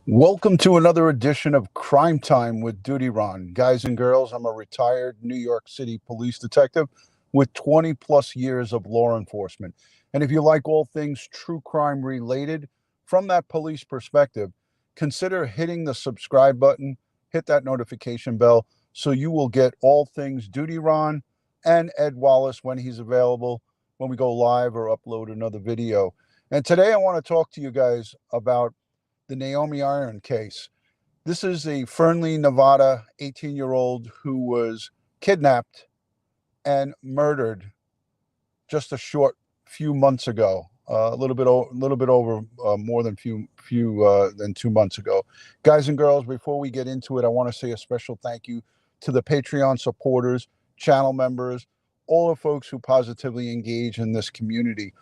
Welcome to another edition of Crime Time with DutyRon. Guys and girls, I'm a retired New York City police detective with 20 plus years of law enforcement. And if you like all things true crime related from that police perspective, consider hitting the subscribe button, hit that notification bell so you will get all things DutyRon and Ed Wallace when he's available, when we go live or upload another video. And today I want to talk to you guys about the Naomi Irion case. This is a Fernley, Nevada 18-year-old who was kidnapped and murdered just a short few months ago, a little bit over more than than 2 months ago. Guys and girls, before we get into it, I want to say a special thank you to the Patreon supporters, channel members, all the folks who positively engage in this community.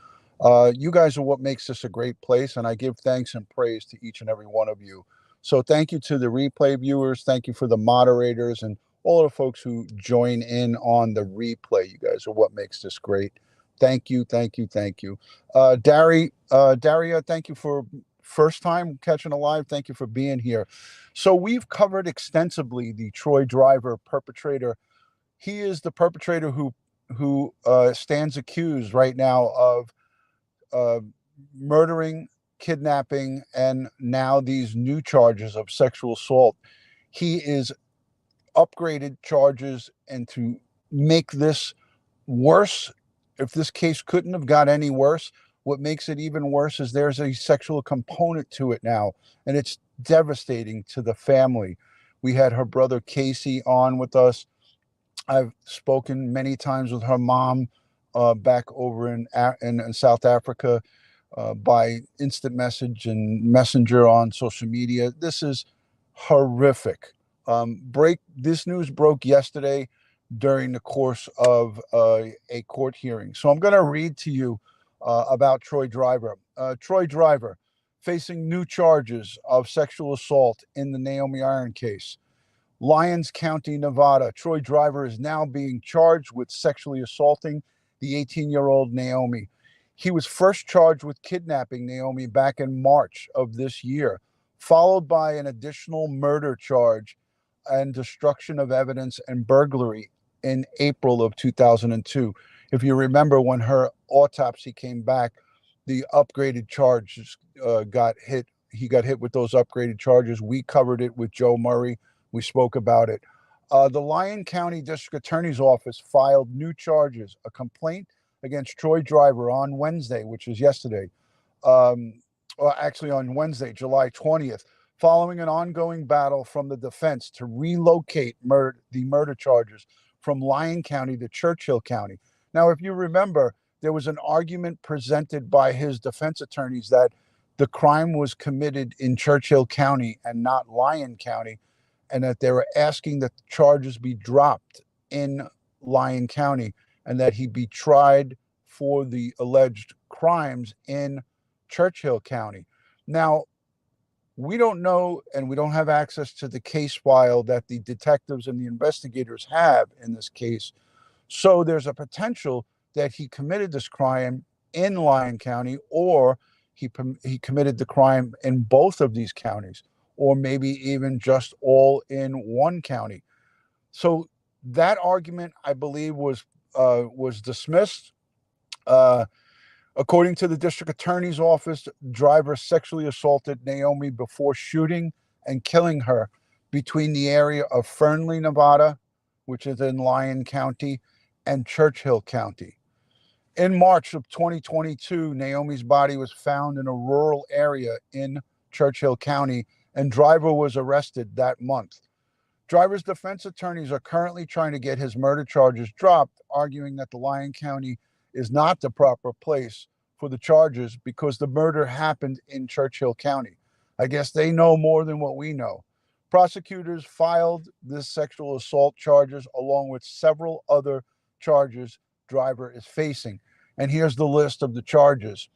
You guys are what makes this a great place, and I give thanks and praise to each and every one of you. So thank you to the replay viewers. Thank you for the moderators and all the folks who join in on the replay. You guys are what makes this great. Thank you, thank you, thank you. Daria, thank you for first time catching a live. Thank you for being here. So we've covered extensively the Troy Driver perpetrator. He is the perpetrator who stands accused right now of murdering, kidnapping, and now these new charges of sexual assault. He is upgraded charges, and to make this worse, if this case couldn't have got any worse, what makes it even worse is there's a sexual component to it now, and it's devastating to the family. We had her brother Casey on with us. I've spoken many times with her mom back over in South Africa by instant message and messenger on social media. This is horrific. This news broke yesterday during the course of a court hearing. So I'm going to read to you about Troy Driver. Troy Driver facing new charges of sexual assault in the Naomi Irion case. Lyons County, Nevada. Troy Driver is now being charged with sexually assaulting the 18-year-old Naomi. He was first charged with kidnapping Naomi back in March of this year, followed by an additional murder charge and destruction of evidence and burglary in April of 2002. If you remember, when her autopsy came back, the upgraded charges got hit. He got hit with those upgraded charges. We covered it with Joe Murray. We spoke about it. The Lyon County District Attorney's Office filed new charges, a complaint against Troy Driver on Wednesday, which is yesterday, actually on Wednesday, July 20th, following an ongoing battle from the defense to relocate the murder charges from Lyon County to Churchill County. Now, if you remember, there was an argument presented by his defense attorneys that the crime was committed in Churchill County and not Lyon County, and that they were asking that charges be dropped in Lyon County and that he be tried for the alleged crimes in Churchill County. Now, we don't know, and we don't have access to the case file that the detectives and the investigators have in this case. So there's a potential that he committed this crime in Lyon County, or he committed the crime in both of these counties, or maybe even just all in one county. So that argument, I believe, was dismissed. According to the district attorney's office, Driver sexually assaulted Naomi before shooting and killing her between the area of Fernley, Nevada, which is in Lyon County, and Churchill County. In March of 2022, Naomi's body was found in a rural area in Churchill County, and Driver was arrested that month. Driver's defense attorneys are currently trying to get his murder charges dropped, arguing that the Lyon County is not the proper place for the charges because the murder happened in Churchill County. I guess they know more than what we know. Prosecutors filed this sexual assault charges along with several other charges Driver is facing. And here's the list of the charges.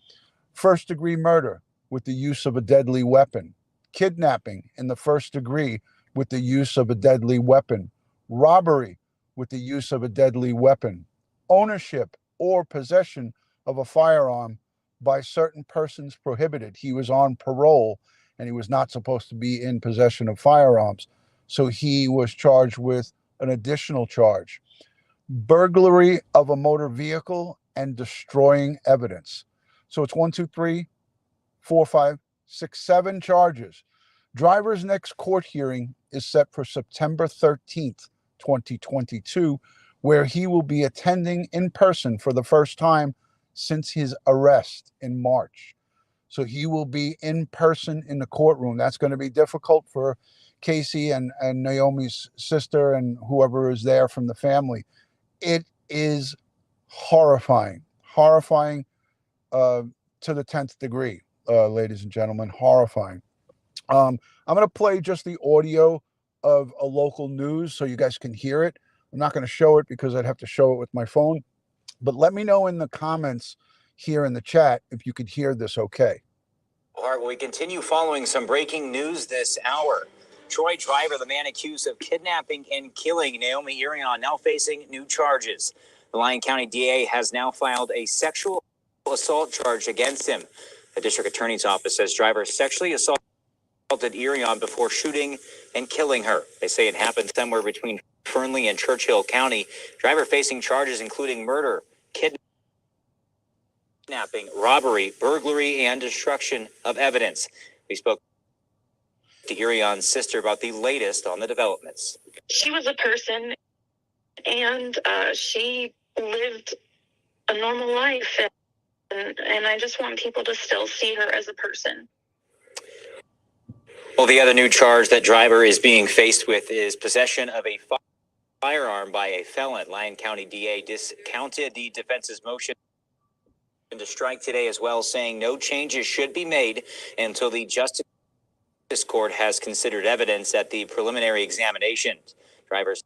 First-degree murder with the use of a deadly weapon. Kidnapping in the first degree with the use of a deadly weapon. Robbery with the use of a deadly weapon. Ownership or possession of a firearm by certain persons prohibited. He was on parole, and he was not supposed to be in possession of firearms. So he was charged with an additional charge: burglary of a motor vehicle and destroying evidence. So it's 1, 2, 3, 4, 5, 6, 7 charges. Driver's next court hearing is set for September 13th, 2022, where he will be attending in person for the first time since his arrest in March. So he will be in person in the courtroom. That's going to be difficult for Casey and Naomi's sister and whoever is there from the family. It is horrifying to the 10th degree, ladies and gentlemen, horrifying. I'm going to play just the audio of a local news so you guys can hear it. I'm not going to show it because I'd have to show it with my phone, but let me know in the comments here in the chat if you could hear this okay. All right, well, we continue following some breaking news this hour. Troy Driver, the man accused of kidnapping and killing Naomi Irion, now facing new charges. The Lyon County DA has now filed a sexual assault charge against him. The district attorney's office says Driver sexually assaulted Irion before shooting and killing her. They say it happened somewhere between Fernley and Churchill County. Driver facing charges including murder, kidnapping, robbery, burglary, and destruction of evidence. We spoke to Irion's sister about the latest on the developments. She was a person, and she lived a normal life, and I just want people to still see her as a person. Well, the other new charge that Driver is being faced with is possession of a firearm by a felon. Lyon County DA discounted the defense's motion to strike today as well, saying no changes should be made until the Justice Court has considered evidence at the preliminary examination. Driver's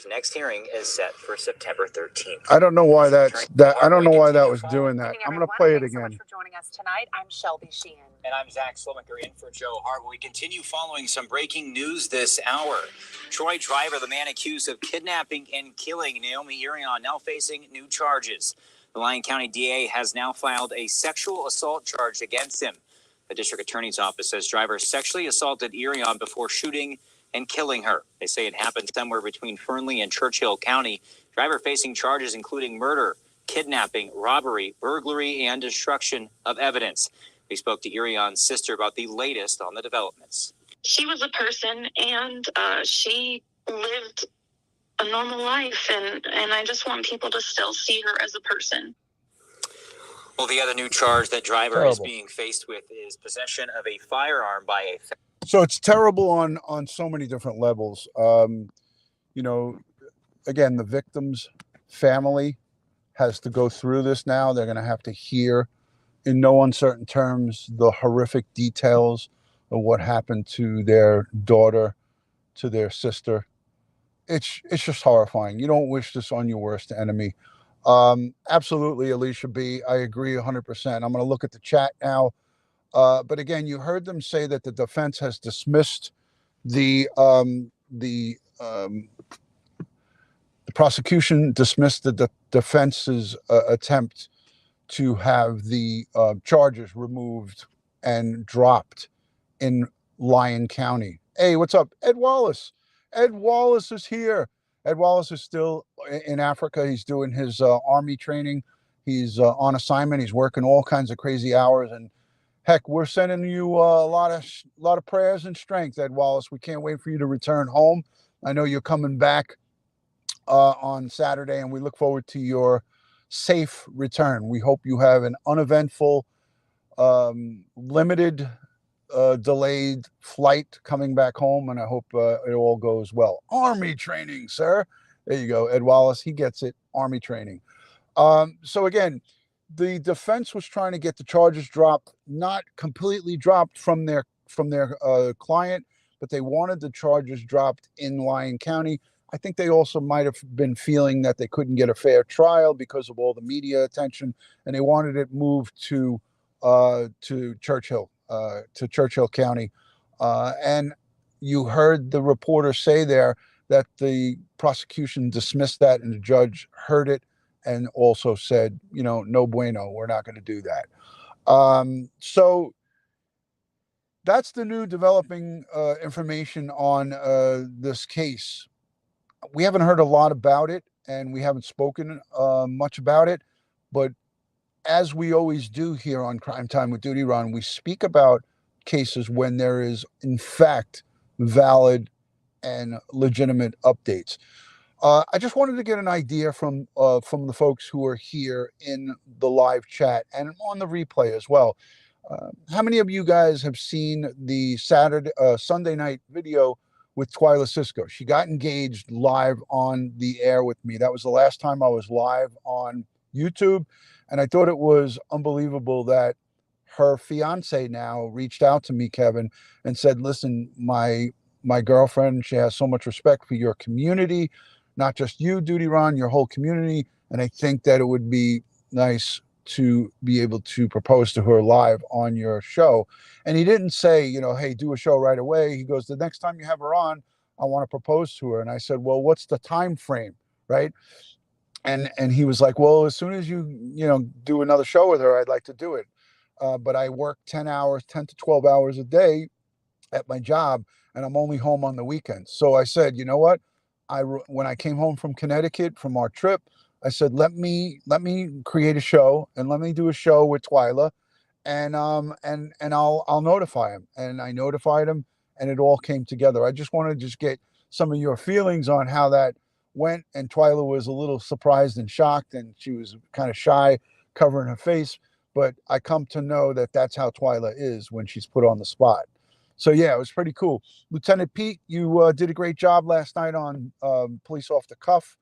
next hearing is set for September 13th. I don't know why I don't know why that was doing that. I'm going to play it again. Thanks so much for joining us tonight. I'm Shelby Sheehan. And I'm Zach Slomaker in for Joe Hartwell. We continue following some breaking news this hour. Troy Driver, the man accused of kidnapping and killing Naomi Irion, now facing new charges. The Lyon County DA has now filed a sexual assault charge against him. The district attorney's office says Driver sexually assaulted Irion before shooting and killing her. They say it happened somewhere between Fernley and Churchill County. Driver facing charges including murder, kidnapping, robbery, burglary, and destruction of evidence. We spoke to Irion's sister about the latest on the developments. She was a person, and she lived a normal life, and I just want people to still see her as a person. Well, the other new charge that Driver is being faced with is possession of a firearm by a... So it's terrible on so many different levels. You know, again, the victim's family has to go through this now. They're going to have to hear in no uncertain terms the horrific details of what happened to their daughter, to their sister. It's just horrifying. You don't wish this on your worst enemy. Absolutely, Alicia B. I agree 100%. I'm going to look at the chat now. But again, you heard them say that the defense has dismissed the prosecution dismissed the defense's attempt to have the charges removed and dropped in Lyon County. Hey, what's up? Ed Wallace. Ed Wallace is here. Ed Wallace is still in Africa. He's doing his army training. He's on assignment. He's working all kinds of crazy hours. And heck, we're sending you a lot of prayers and strength, Ed Wallace. We can't wait for you to return home. I know you're coming back on Saturday, and we look forward to your safe return. We hope you have an uneventful, limited, delayed flight coming back home, and I hope it all goes well. Army training, sir. There you go, Ed Wallace. He gets it. Army training. So again, the defense was trying to get the charges dropped, not completely dropped from their client, but they wanted the charges dropped in Lyon County. I think they also might have been feeling that they couldn't get a fair trial because of all the media attention, and they wanted it moved to Churchill County. And you heard the reporter say there that the prosecution dismissed that, and the judge heard it and also said, you know, no bueno, we're not going to do that. So that's the new developing information on this case. We haven't heard a lot about it, and we haven't spoken much about it. But as we always do here on Crime Time with DutyRon, we speak about cases when there is, in fact, valid and legitimate updates. I just wanted to get an idea from the folks who are here in the live chat and on the replay as well. How many of you guys have seen the Sunday night video with Twyla Cisco? She got engaged live on the air with me. That was the last time I was live on YouTube, and I thought it was unbelievable that her fiance now reached out to me, Kevin, and said, "Listen, my girlfriend, she has so much respect for your community, not just you, DutyRon, your whole community, and I think that it would be nice to be able to propose to her live on your show." And he didn't say, hey, do a show right away. He goes, the next time you have her on, I want to propose to her. And I said, well, what's the time frame, right? And he was like, well, as soon as you do another show with her, I'd like to do it. But I work 10 to 12 hours a day at my job, and I'm only home on the weekends. So I said, you know what? When I came home from Connecticut from our trip, I said, let me create a show and let me do a show with Twyla, and I'll notify him. And I notified him, and it all came together. I just wanted to just get some of your feelings on how that went. And Twyla was a little surprised and shocked, and she was kind of shy, covering her face. But I come to know that that's how Twyla is when she's put on the spot. So yeah, it was pretty cool. Lieutenant Pete, you did a great job last night on Police Off the Cuff.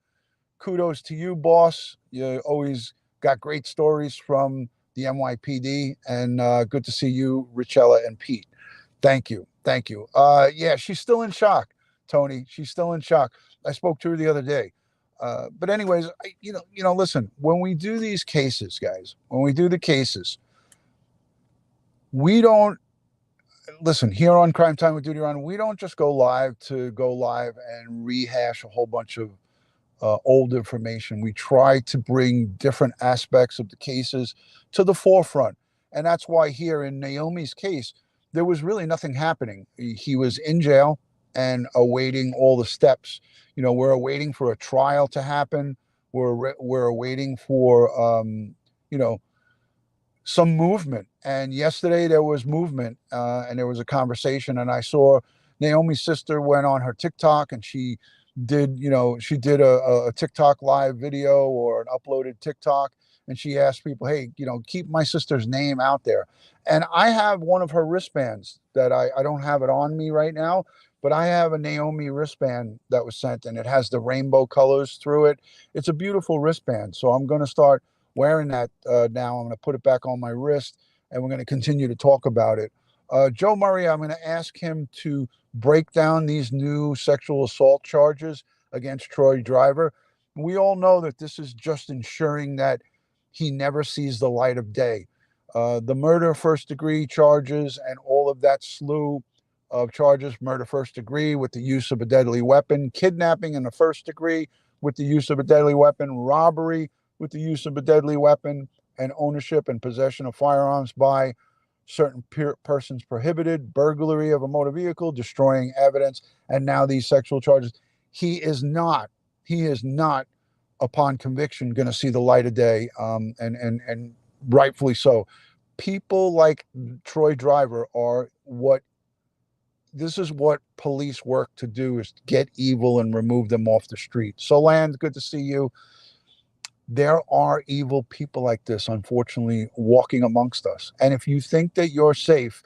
Kudos to you, boss. You always got great stories from the NYPD, and good to see you, Richella and Pete. Thank you. Yeah, she's still in shock, Tony. She's still in shock. I spoke to her the other day. But anyways, listen, when we do these cases, guys, when we do the cases, we don't listen here on Crime Time with DutyRon. We don't just go live and rehash a whole bunch of old information. We try to bring different aspects of the cases to the forefront. And that's why here in Naomi's case, there was really nothing happening. He was in jail and awaiting all the steps. We're awaiting for a trial to happen. We're awaiting for, some movement. And yesterday there was movement, and there was a conversation, and I saw Naomi's sister went on her TikTok, and she did a TikTok live video or an uploaded TikTok, and she asked people, hey, keep my sister's name out there. And I have one of her wristbands that I don't have it on me right now, but I have a Naomi wristband that was sent, and it has the rainbow colors through it. It's a beautiful wristband. So I'm going to start wearing that now. I'm going to put it back on my wrist, and we're going to continue to talk about it. Joe Murray, I'm going to ask him to break down these new sexual assault charges against Troy Driver. We all know that this is just ensuring that he never sees the light of day. The murder first degree charges and all of that slew of charges, murder first degree with the use of a deadly weapon, kidnapping in the first degree with the use of a deadly weapon, robbery with the use of a deadly weapon, and ownership and possession of firearms by certain persons prohibited, burglary of a motor vehicle, destroying evidence, and now these sexual charges. He is not, upon conviction, going to see the light of day, and rightfully so. People like Troy Driver are this is what police work to do, is get evil and remove them off the street. Soland, good to see you. There are evil people like this, unfortunately, walking amongst us. And if you think that you're safe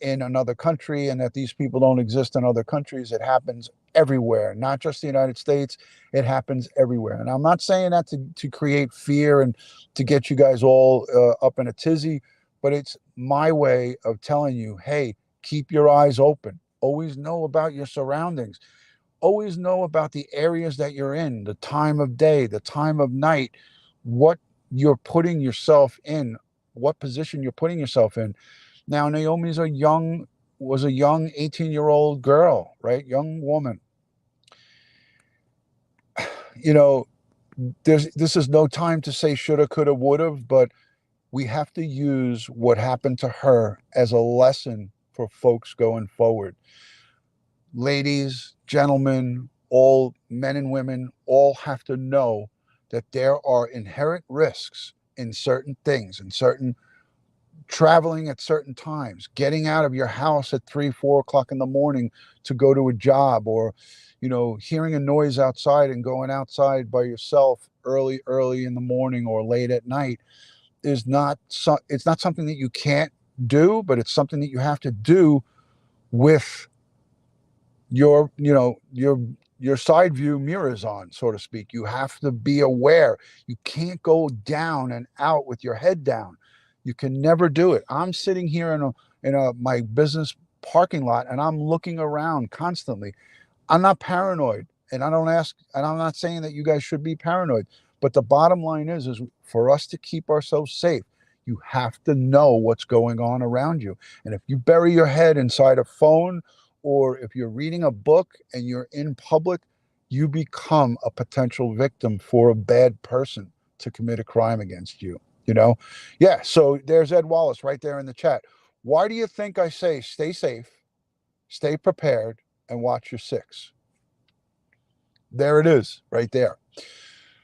in another country and that these people don't exist in other countries, it happens everywhere, not just the United States. It happens everywhere. And I'm not saying that to create fear and to get you guys all up in a tizzy, but it's my way of telling you, hey, keep your eyes open. Always know about your surroundings. Always know about the areas that you're in, the time of day, the time of night, what you're putting yourself in, what position you're putting yourself in. Now, Naomi's was a young 18-year-old girl, right? Young woman. This is no time to say shoulda, coulda, woulda, but we have to use what happened to her as a lesson for folks going forward. Ladies, gentlemen, all men and women, all have to know that there are inherent risks in certain things, in certain traveling at certain times, getting out of your house at 3, 4 o'clock in the morning to go to a job, or, hearing a noise outside and going outside by yourself early in the morning or late at night is not it's not something that you can't do, but it's something that you have to do with your your side view mirrors on, so to speak. You have to be aware. You can't go down and out with your head down. You can never do it. I'm sitting here in my business parking lot, and I'm looking around constantly. I'm not paranoid, and I'm not saying that you guys should be paranoid, but the bottom line is for us to keep ourselves safe, you have to know what's going on around you. And if you bury your head inside a phone, or if you're reading a book and you're in public, you become a potential victim for a bad person to commit a crime against you. Yeah, so there's Ed Wallace right there in the chat. Why do you think I say stay safe, stay prepared, and watch your six? There it is, right there.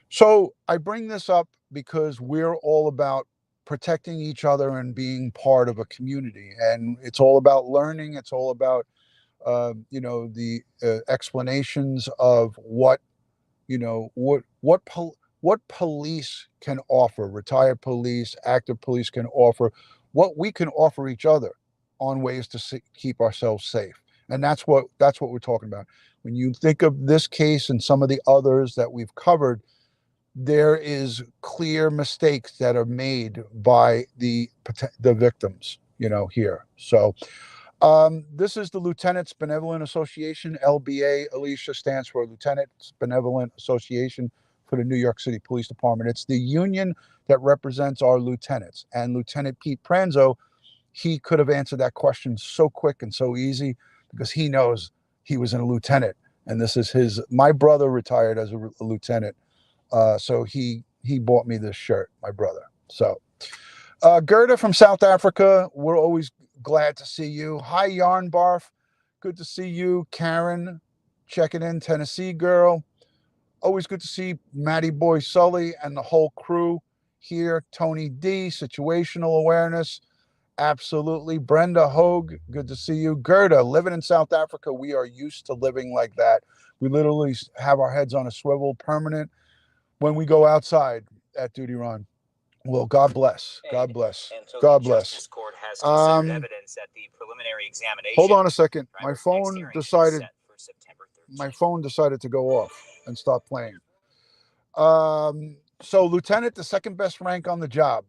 So I bring this up because we're all about protecting each other and being part of a community, and it's all about learning. It's all about the explanations of what police can offer, retired police, active police can offer, what we can offer each other on ways to keep ourselves safe. And that's what we're talking about. When you think of this case and some of the others that we've covered, there is clear mistakes that are made by the victims, here. So this is the Lieutenants Benevolent Association, LBA. Alicia stands for Lieutenants Benevolent Association for the New York City Police Department. It's the union that represents our lieutenants. And Lieutenant Pete Pranzo, he could have answered that question so quick and so easy because he knows he was a lieutenant. And this is my brother retired as a lieutenant. So he bought me this shirt, my brother. So Gerda from South Africa, we're always glad to see you. Hi, Yarn Barf. Good to see you. Karen, checking in. Tennessee girl. Always good to see Matty Boy Sully and the whole crew here. Tony D, situational awareness. Absolutely. Brenda Hogue, good to see you. Gerda, living in South Africa, we are used to living like that. We literally have our heads on a swivel, permanent, when we go outside at DutyRon. Well, God bless. God bless. God bless. Court has considered evidence at the preliminary examination. Hold on a second. My phone decided to go off and stop playing. So Lieutenant, the second best rank on the job,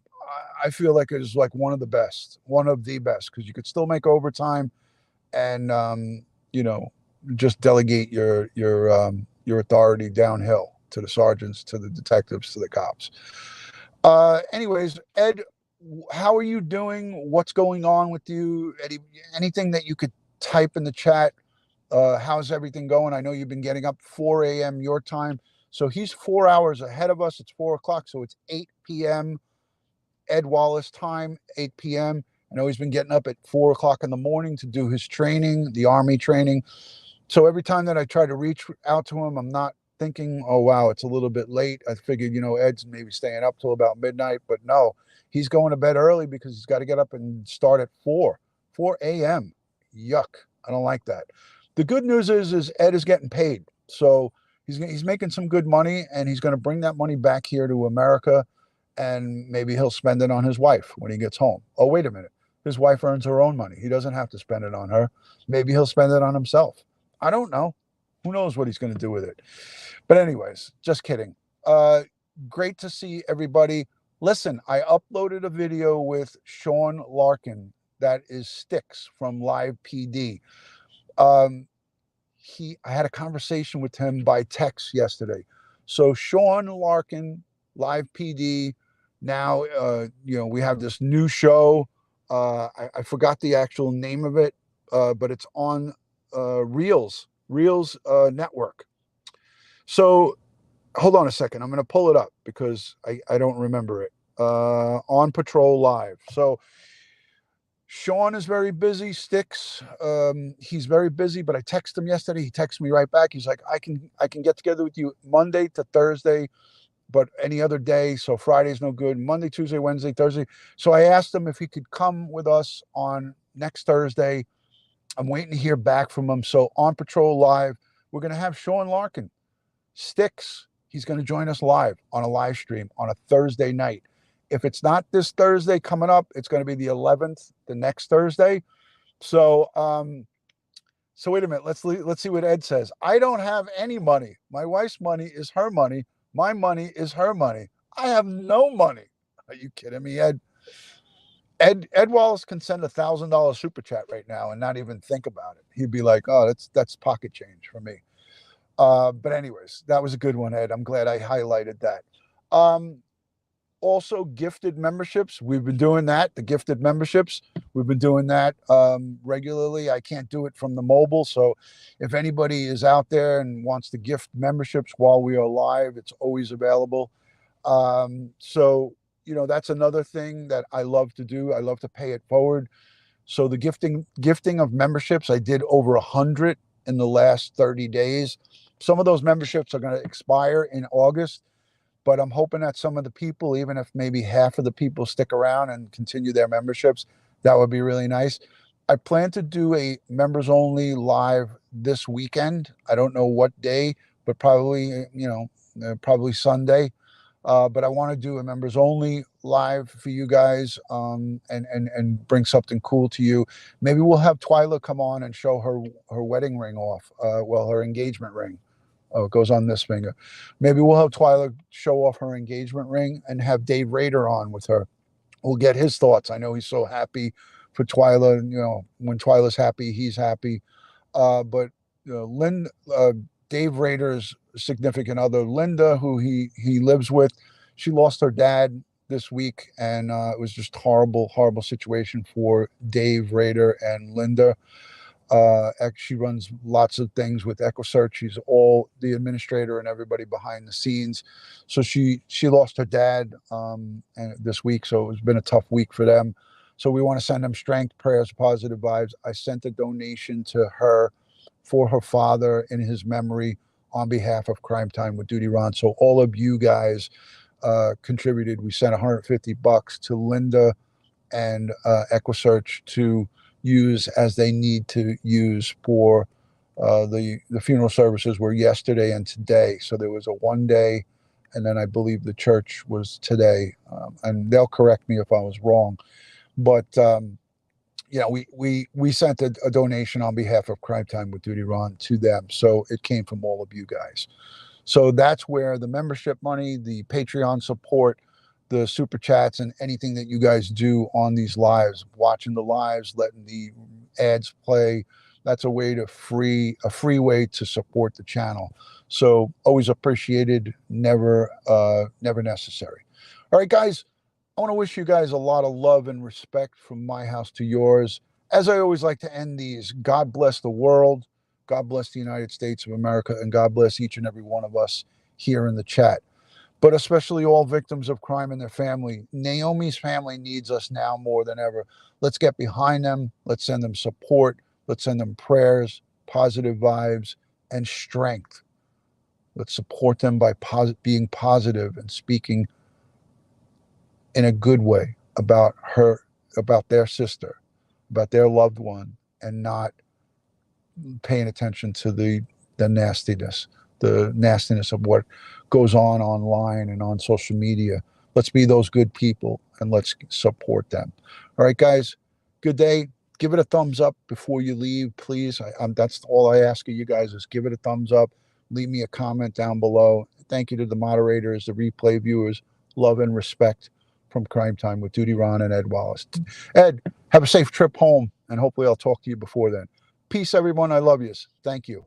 I feel like it is like one of the best, because you could still make overtime and just delegate your authority downhill to the sergeants, to the detectives, to the cops. Anyways, Ed, how are you doing? What's going on with you? Anything that you could type in the chat? How's everything going? I know you've been getting up 4 a.m. your time. So he's 4 hours ahead of us. It's 4 o'clock. So it's 8 p.m. Ed Wallace time, 8 p.m. I know he's been getting up at 4 o'clock in the morning to do his training, the Army training. So every time that I try to reach out to him, I'm not thinking, oh, wow, it's a little bit late. I figured, Ed's maybe staying up till about midnight, but no, he's going to bed early because he's got to get up and start at 4 a.m. Yuck. I don't like that. The good news is Ed is getting paid. So he's making some good money, and he's going to bring that money back here to America, and maybe he'll spend it on his wife when he gets home. Oh, wait a minute. His wife earns her own money. He doesn't have to spend it on her. Maybe he'll spend it on himself. I don't know. Who knows what he's going to do with it? But anyways, just kidding. Great to see everybody. Listen, I uploaded a video with Sean Larkin. That is Sticks from Live PD. I had a conversation with him by text yesterday. So Sean Larkin, Live PD. Now, we have this new show. I forgot the actual name of it, but it's on Reels Network. So hold on a second. I'm going to pull it up because I don't remember it. on patrol live. So Sean is very busy. Sticks, he's very busy, but I texted him yesterday. He texted me right back. He's like, I can get together with you Monday to Thursday, but any other day. So Friday's no good. Monday, Tuesday, Wednesday, Thursday. So I asked him if he could come with us on next Thursday. I'm waiting to hear back from him. So on patrol live, we're going to have Sean Larkin. Sticks, he's going to join us live on a live stream on a Thursday night. If it's not this Thursday coming up, it's going to be the 11th, the next Thursday. So, so wait a minute. Let's see what Ed says. I don't have any money. My wife's money is her money. My money is her money. I have no money. Are you kidding me, Ed? Ed Wallace can send $1,000 super chat right now and not even think about it. He'd be like, "Oh, that's pocket change for me." But anyways, that was a good one, Ed. I'm glad I highlighted that. Also, gifted memberships. We've been doing that. The gifted memberships. We've been doing that regularly. I can't do it from the mobile. So if anybody is out there and wants to gift memberships while we are live, it's always available. So, you know, that's another thing that I love to do. I love to pay it forward. So the gifting of memberships, I did over 100 in the last 30 days. Some of those memberships are going to expire in August, but I'm hoping that some of the people, even if maybe half of the people stick around and continue their memberships, that would be really nice. I plan to do a members only live this weekend. I don't know what day, but probably, probably Sunday. But I want to do a members only live for you guys, and bring something cool to you. Maybe we'll have Twyla come on and show her wedding ring off. Her engagement ring. Oh, it goes on this finger. Maybe we'll have Twyla show off her engagement ring and have Dave Rader on with her. We'll get his thoughts. I know he's so happy for Twyla. You know, when Twyla's happy, he's happy. But Dave Rader's significant other, Linda, who he lives with, she lost her dad this week, and it was just horrible situation for Dave Rader and Linda. She runs lots of things with EquiSearch. She's all the administrator and everybody behind the scenes. So she lost her dad and this week, so it's been a tough week for them. So we want to send them strength, prayers, positive vibes. I sent a donation to her for her father in his memory on behalf of Crime Time with DutyRon. So all of you guys contributed. We sent $150 to Linda and EquiSearch to use as they need to use for the funeral services were yesterday and today. So there was a one day, and then I believe the church was today. And they'll correct me if I was wrong, but we sent a donation on behalf of Crime Time with DutyRon to them. So it came from all of you guys. So that's where the membership money, the Patreon support, the super chats, and anything that you guys do on these lives, watching the lives, letting the ads play, that's a free way to support the channel. So always appreciated, never necessary. All right, guys, I want to wish you guys a lot of love and respect from my house to yours. As I always like to end these, God bless the world, God bless the United States of America, and God bless each and every one of us here in the chat. But especially all victims of crime and their family. Naomi's family needs us now more than ever. Let's get behind them. Let's send them support. Let's send them prayers, positive vibes, and strength. Let's support them by being positive and speaking in a good way about her, about their sister, about their loved one, and not paying attention to the nastiness of what goes on online and on social media. Let's be those good people and let's support them. All right, guys, good day. Give it a thumbs up before you leave, please. That's all I ask of you guys is give it a thumbs up. Leave me a comment down below. Thank you to the moderators, the replay viewers. Love and respect from Crime Time with DutyRon and Ed Wallace. Ed, have a safe trip home, and hopefully I'll talk to you before then. Peace, everyone. I love yous. Thank you.